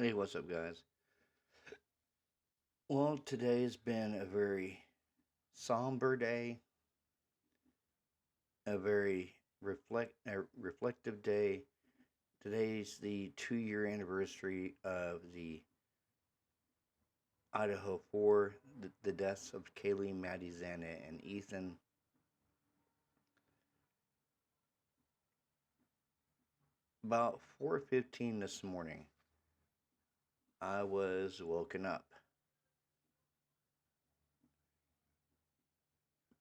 Hey, what's up, guys? Well, today's been a very somber day, a very reflective day. Today's the 2 year anniversary of the Idaho 4, the deaths of Kaylee, Maddie, Xana, and Ethan. About 4:15 this morning, I was woken up.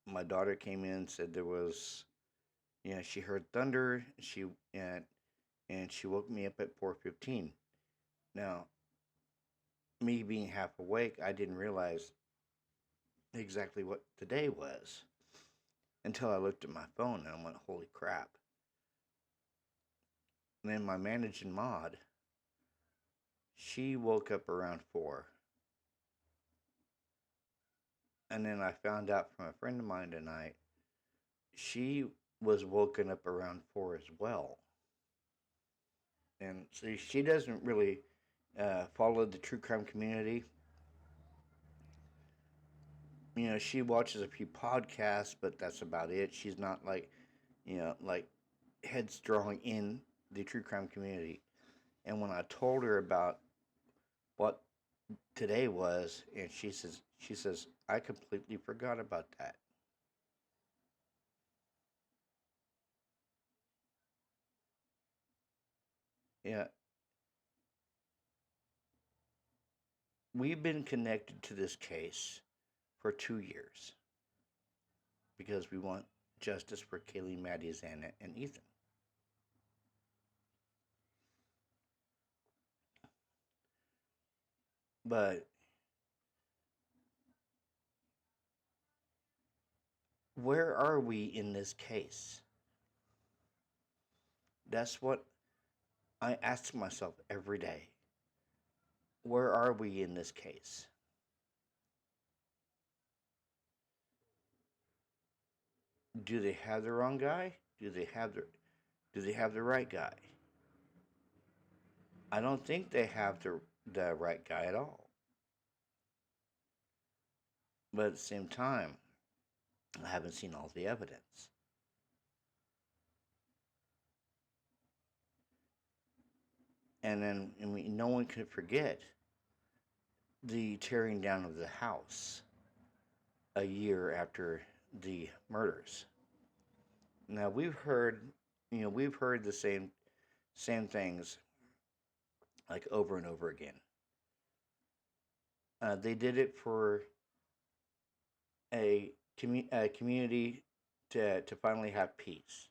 My daughter came in and said there was, she heard thunder. And she woke me up at 4:15. Now, me being half awake, I didn't realize exactly what the day was until I looked at my phone and I went, holy crap. And then my managing mod, she woke up around 4. And then I found out from a friend of mine tonight, she was woken up around 4 as well. And see, she doesn't really follow the true crime community. She watches a few podcasts, but that's about it. She's not like headstrong in the true crime community. And when I told her about what today was, and she says, I completely forgot about that. Yeah, we've been connected to this case for 2 years because we want justice for Kaylee, Maddie, Xana, and Ethan. But where are we in this case? That's what I ask myself every day. Where are we in this case? Do they have the wrong guy? Do they have the right guy? I don't think they have the right guy at all. But at the same time, I haven't seen all the evidence. And then no one can forget the tearing down of the house a year after the murders. Now we've heard the same things like over and over again. They did it for a community to finally have peace.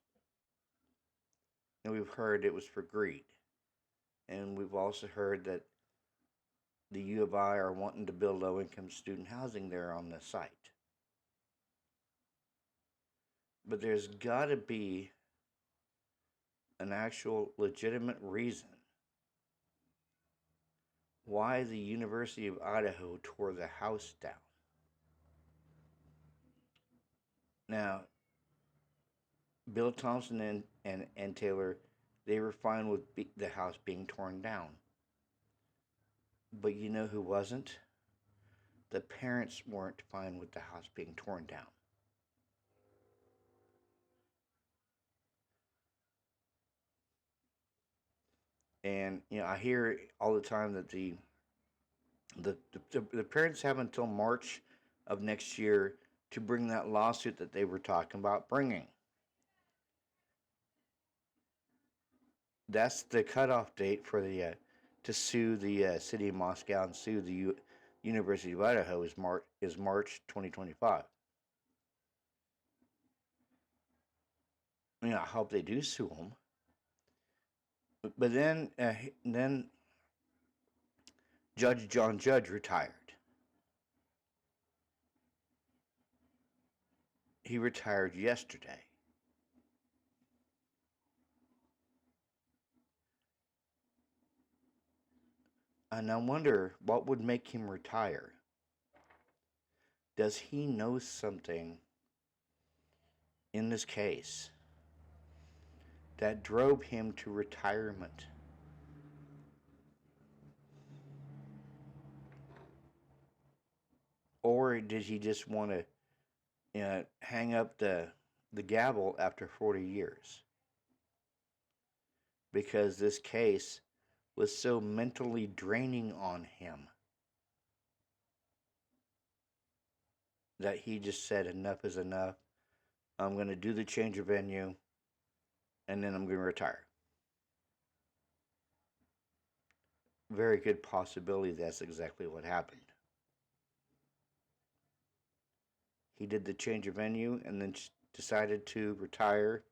And we've heard it was for greed. And we've also heard that the U of I are wanting to build low income student housing there on the site. But there's got to be an actual legitimate reason why the University of Idaho tore the house down. Now, Bill Thompson and Taylor, they were fine with the house being torn down. But you know who wasn't? The parents weren't fine with the house being torn down. And I hear all the time that the parents have until March of next year to bring that lawsuit that they were talking about bringing. That's the cutoff date for the to sue the city of Moscow and sue the University of Idaho is March 2025. I hope they do sue them. But then Judge John Judge retired. He retired yesterday. And I wonder what would make him retire. Does he know something in this case that drove him to retirement? or did he just want to hang up the gavel after 40 years? Because this case was so mentally draining on him that he just said, enough is enough. I'm going to do the change of venue, and then I'm going to retire. Very good possibility that's exactly what happened. He did the change of venue and then decided to retire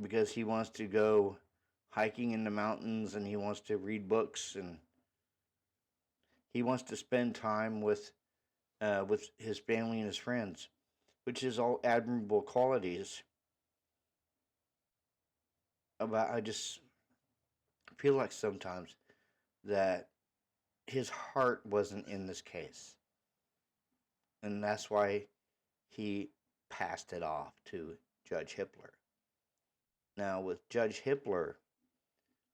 because he wants to go hiking in the mountains and he wants to read books and he wants to spend time with his family and his friends, which is all admirable qualities. But I just feel like sometimes that his heart wasn't in this case, and that's why he passed it off to Judge Hippler. Now, with Judge Hippler,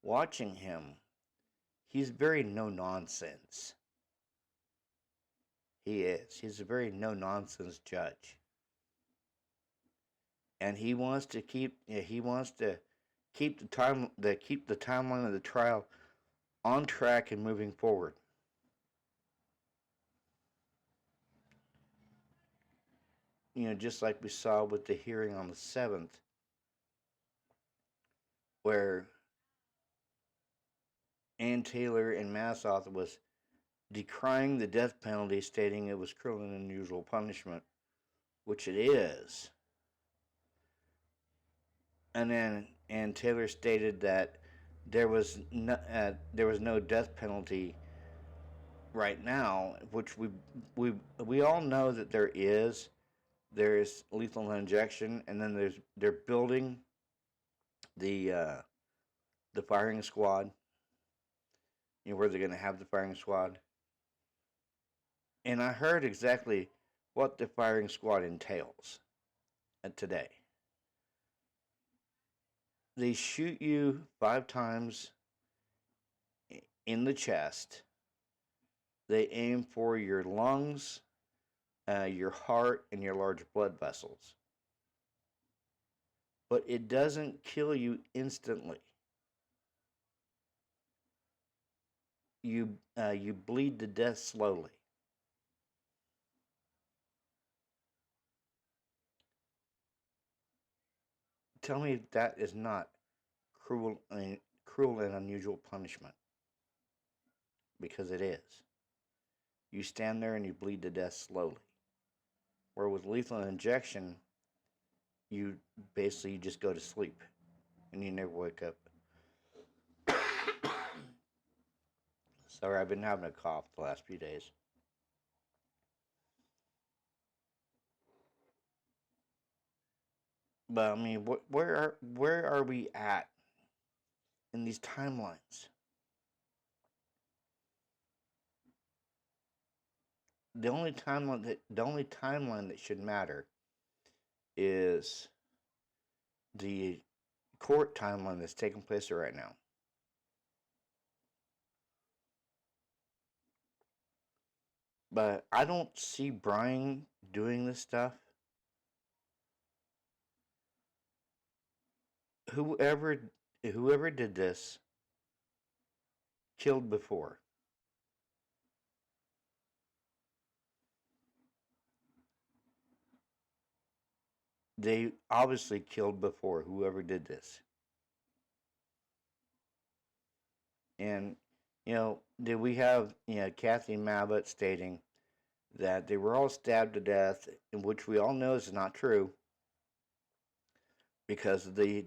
watching him, he's very no nonsense. He is. He's a very no nonsense judge, and he wants to keep the timeline of the trial on track and moving forward. Just like we saw with the hearing on the 7th, where Ann Taylor and Massoth was decrying the death penalty, stating it was cruel and unusual punishment, which it is. And then Ann Taylor stated that there was no death penalty right now, which we all know that there is. There is lethal injection, and then they're building the firing squad. Where they're going to have the firing squad. And I heard exactly what the firing squad entails today. They shoot you 5 times in the chest. They aim for your lungs, your heart, and your large blood vessels. But it doesn't kill you instantly. You bleed to death slowly. Tell me that is not cruel and unusual punishment, because it is. You stand there and you bleed to death slowly. Where with lethal injection, you basically just go to sleep and you never wake up. Sorry, I've been having a cough the last few days. But I mean, where are we at in these timelines? The only timeline that should matter is the court timeline that's taking place right now. But I don't see Brian doing this stuff. Whoever did this killed before. They obviously killed before, whoever did this. And, did we have, Kathy Mabbitt stating that they were all stabbed to death, in which we all know is not true because of the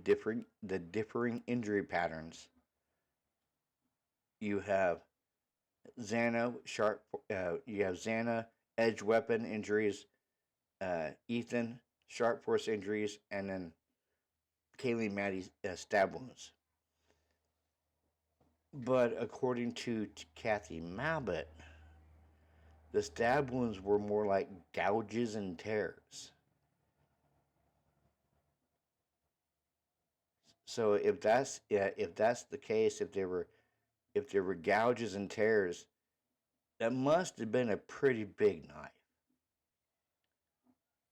differing injury patterns. You have Xana edge weapon injuries, Ethan sharp force injuries, and then Kaylee Maddie stab wounds. But according to Kathy Mabbitt, the stab wounds were more like gouges and tears. So if that's the case, if there were gouges and tears, That must have been a pretty big knife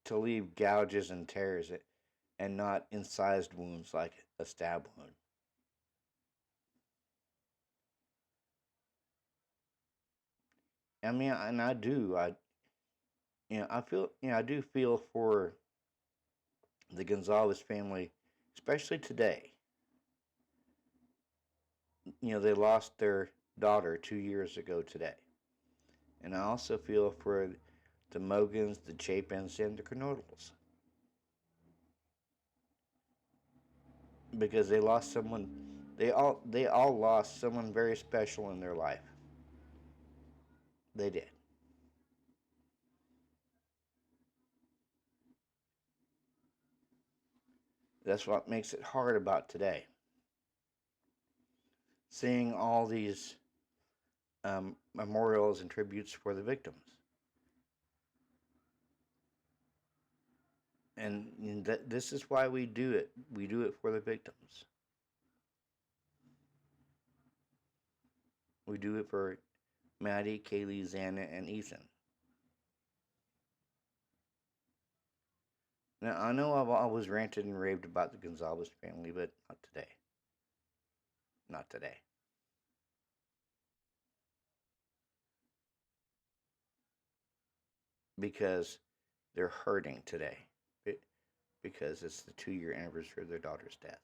to leave gouges and tears and not incised wounds like a stab wound. I mean, and I do feel for the Gonzalez family, especially today. They lost their daughter 2 years ago today. And I also feel for the Mogans, the Chapins, and the Kernodles because they lost someone. They all lost someone very special in their life. They did. That's what makes it hard about today. Seeing all these memorials and tributes for the victims, and this is why we do it. We do it for the victims. We do it for Maddie, Kaylee, Xana, and Ethan. Now I know I've always ranted and raved about the Gonzalez family, but not today. Not today. Because they're hurting today. Because it's the 2 year anniversary of their daughter's death.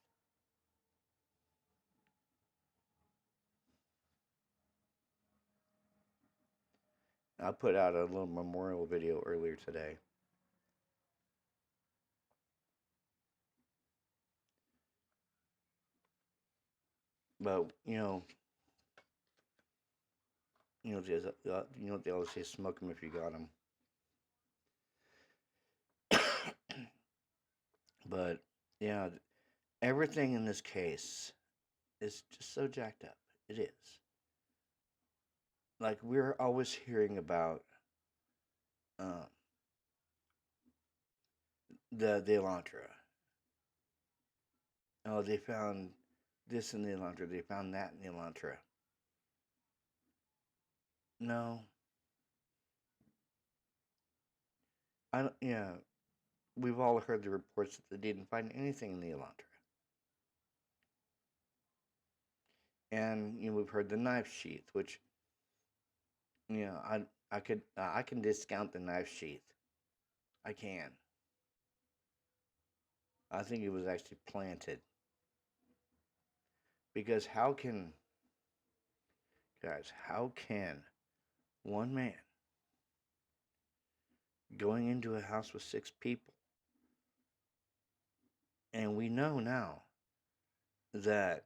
I put out a little memorial video earlier today. But what they always say: smoke them if you got them. But yeah, everything in this case is just so jacked up. It is. Like we're always hearing about um, the Elantra. Oh, they found this in the Elantra. They found that in the Elantra. No, I don't. Yeah, we've all heard the reports that they didn't find anything in the Elantra, and we've heard the knife sheath, which I can discount the knife sheath. I can. I think it was actually planted because how can one man going into a house with 6 people, and we know now that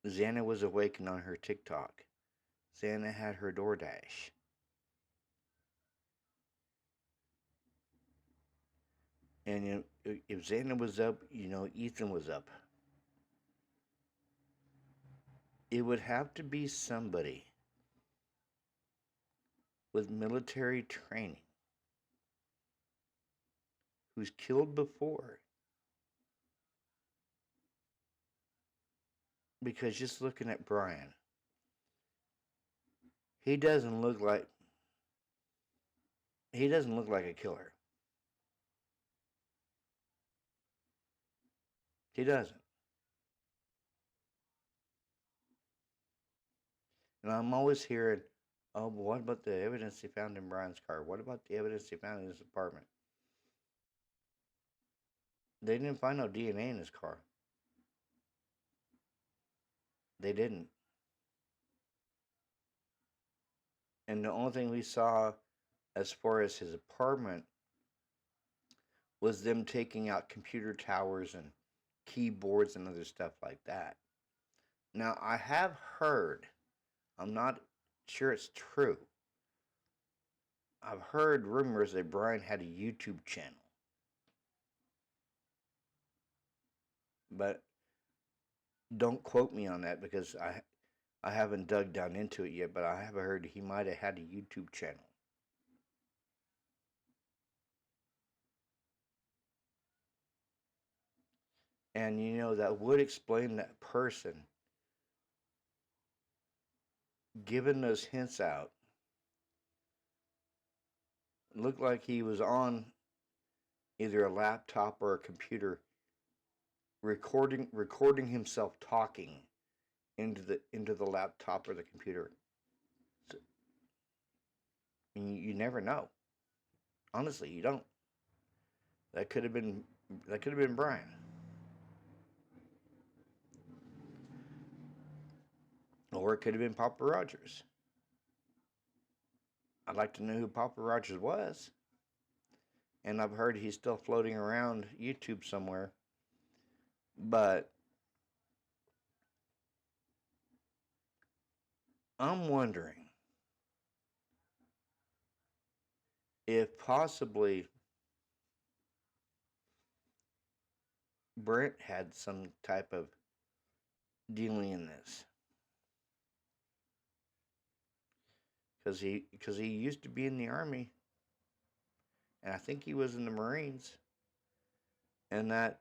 Xana was awakened on her TikTok. Xana had her DoorDash. And if Xana was up, Ethan was up. It would have to be somebody with military training who's killed before. Because just looking at Brian, he doesn't look like a killer. He doesn't. And I'm always hearing, oh, but what about the evidence they found in Brian's car? What about the evidence they found in his apartment? They didn't find no DNA in his car. They didn't. And the only thing we saw as far as his apartment was them taking out computer towers and keyboards and other stuff like that. Now, I have heard, I'm not sure it's true, I've heard rumors that Brian had a YouTube channel. But don't quote me on that because I haven't dug down into it yet, but I have heard he might have had a YouTube channel. And that would explain that person giving those hints out. It looked like he was on either a laptop or a computer recording himself talking into the laptop or the computer. So, you never know. Honestly, you don't. That could have been Brian. Or it could have been Papa Rogers. I'd like to know who Papa Rogers was. And I've heard he's still floating around YouTube somewhere. But I'm wondering if possibly Brent had some type of dealing in this. Because he used to be in the Army. And I think he was in the Marines. And that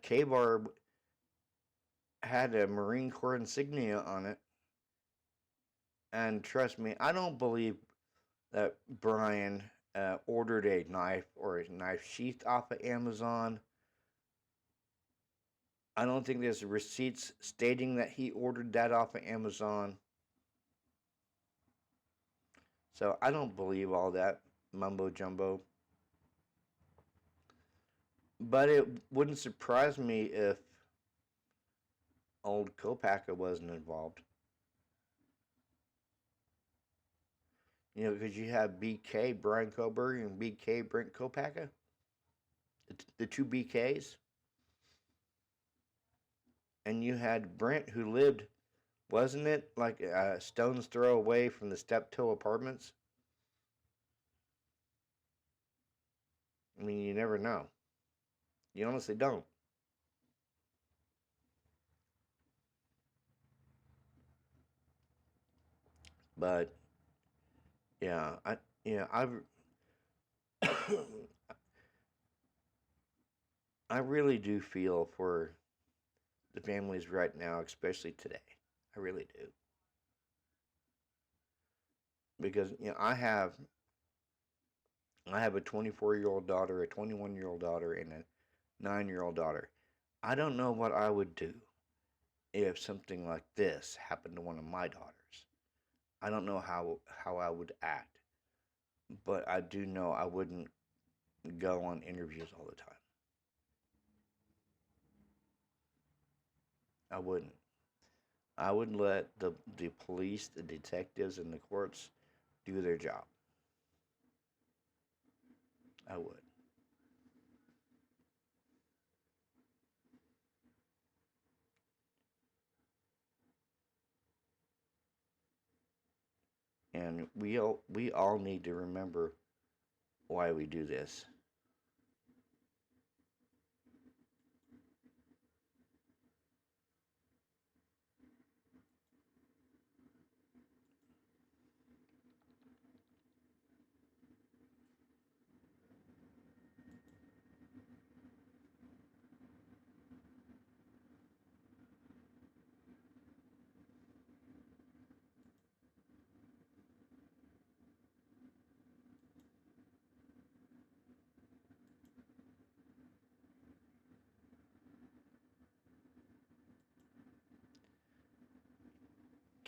K-bar had a Marine Corps insignia on it. And trust me, I don't believe that Brian ordered a knife or a knife sheath off of Amazon. I don't think there's receipts stating that he ordered that off of Amazon. So I don't believe all that mumbo jumbo. But it wouldn't surprise me if old Kopaka wasn't involved. Because you have BK, Brian Koberg, and BK, Brent Kopaka. The two BKs. And you had Brent, who lived, wasn't it like a stone's throw away from the Steptoe Apartments? I mean, you never know. You honestly don't. But yeah, I've I really do feel for the families right now, especially today. I really do. Because I have a 24-year-old daughter, a 21-year-old daughter, and a 9-year-old daughter. I don't know what I would do if something like this happened to one of my daughters. I don't know how I would act, but I do know I wouldn't go on interviews all the time. I wouldn't. I would let the police, the detectives, and the courts do their job. I would. And we all need to remember why we do this.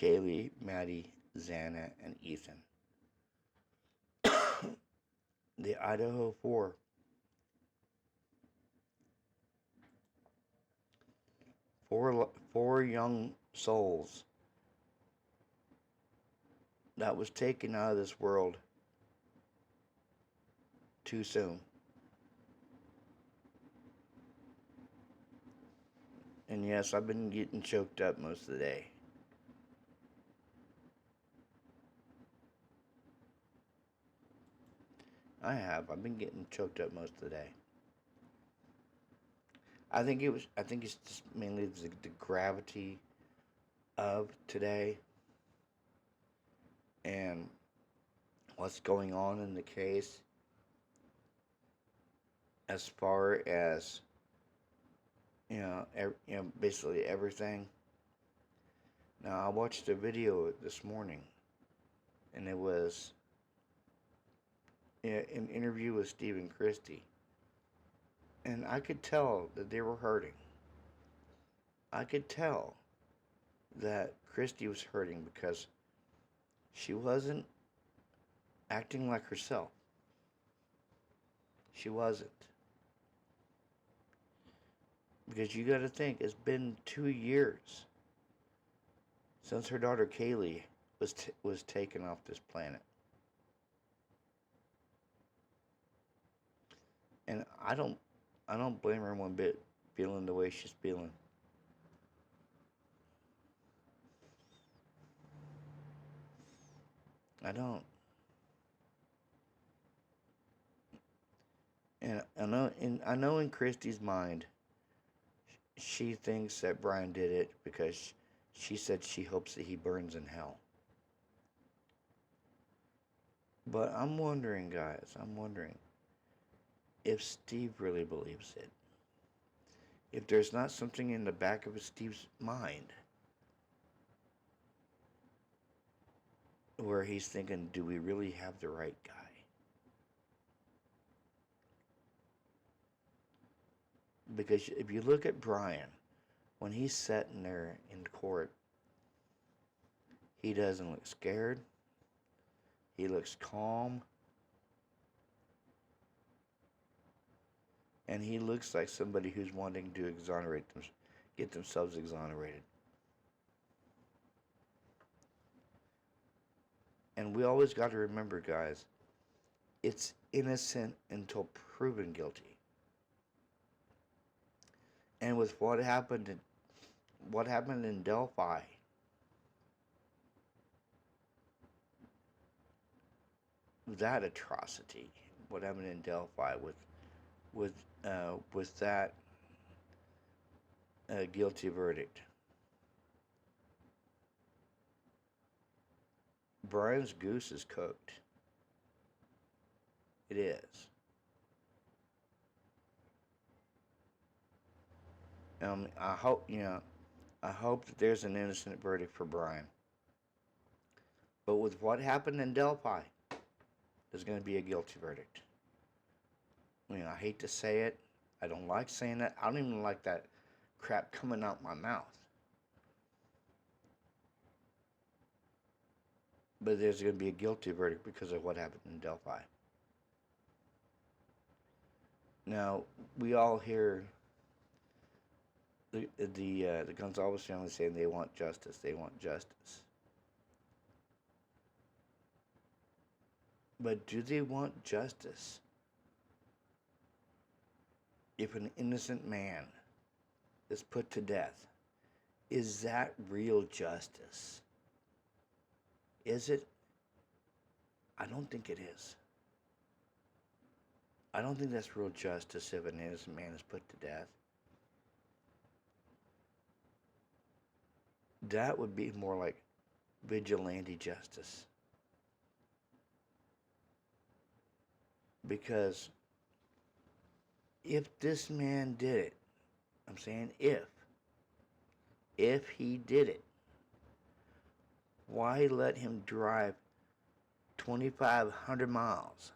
Kaylee, Maddie, Xana, and Ethan. The Idaho 4. Four young souls that was taken out of this world too soon. And yes, I've been getting choked up most of the day. I have. I've been getting choked up most of the day. I think it's just mainly the gravity of today and what's going on in the case as far as basically everything. Now, I watched a video this morning, and it was an interview with Stephen Christie, and I could tell that they were hurting. I could tell that Christie was hurting because she wasn't acting like herself. She wasn't. Because you got to think, it's been 2 years since her daughter Kaylee was taken off this planet, and I don't blame her one bit feeling the way she's feeling. I don't, and I know in Christie's mind, she thinks that Brian did it because she said she hopes that he burns in hell. But I'm wondering, guys, I'm wondering if Steve really believes it. If there's not something in the back of Steve's mind where he's thinking, do we really have the right guy? Because if you look at Brian, when he's sitting there in court, he doesn't look scared. He looks calm. And he looks like somebody who's wanting to exonerate them, get themselves exonerated. And we always got to remember, guys, it's innocent until proven guilty. And with what happened in Delphi, that atrocity, what happened in Delphi with that guilty verdict, Brian's goose is cooked. It is. I hope that there's an innocent verdict for Brian. But with what happened in Delphi, there's going to be a guilty verdict. I hate to say it. I don't like saying that. I don't even like that crap coming out my mouth. But there's going to be a guilty verdict because of what happened in Delphi. Now, we all hear the Gonzalez family saying they want justice. They want justice. But do they want justice if an innocent man is put to death? Is that real justice? Is it? I don't think it is. I don't think that's real justice if an innocent man is put to death. That would be more like vigilante justice. Because if this man did it, I'm saying if he did it, why let him drive 2,500 miles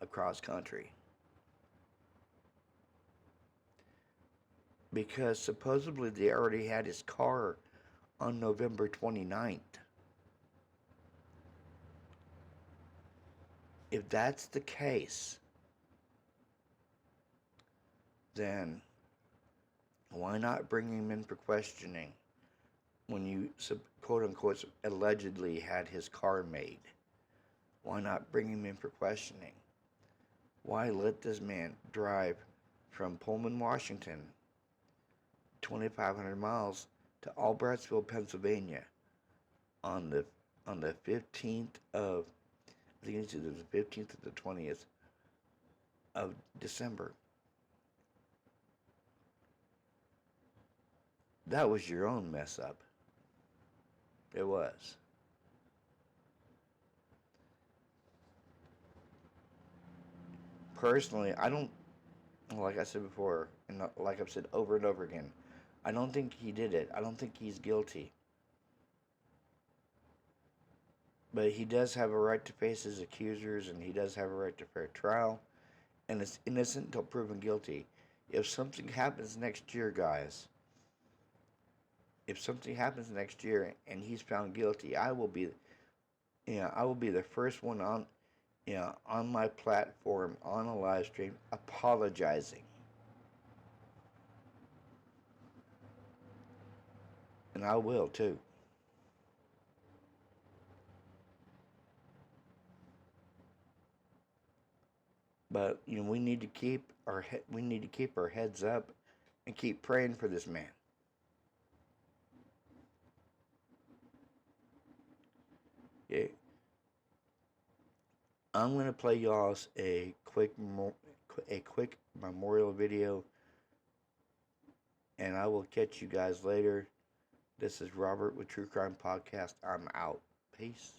across country? Because supposedly they already had his car on November 29th. If that's the case, then why not bring him in for questioning when you, quote unquote, allegedly had his car made? Why not bring him in for questioning? Why let this man drive from Pullman, Washington, 2,500 miles to Albertsville, Pennsylvania on the 15th of, I think it's either the 15th or the 20th of December? That was your own mess up. It was. Personally, I don't, like I said before, and like I've said over and over again, I don't think he did it. I don't think he's guilty. But he does have a right to face his accusers, and he does have a right to fair trial, and is innocent until proven guilty. If something happens next year, guys, if something happens next year and he's found guilty, I will be the first one on, on my platform on a live stream apologizing, and I will too. But we need to keep our heads up and keep praying for this man. Yeah, I'm gonna play y'all a quick memorial video, and I will catch you guys later. This is Robert with True Crime Podcast. I'm out. Peace.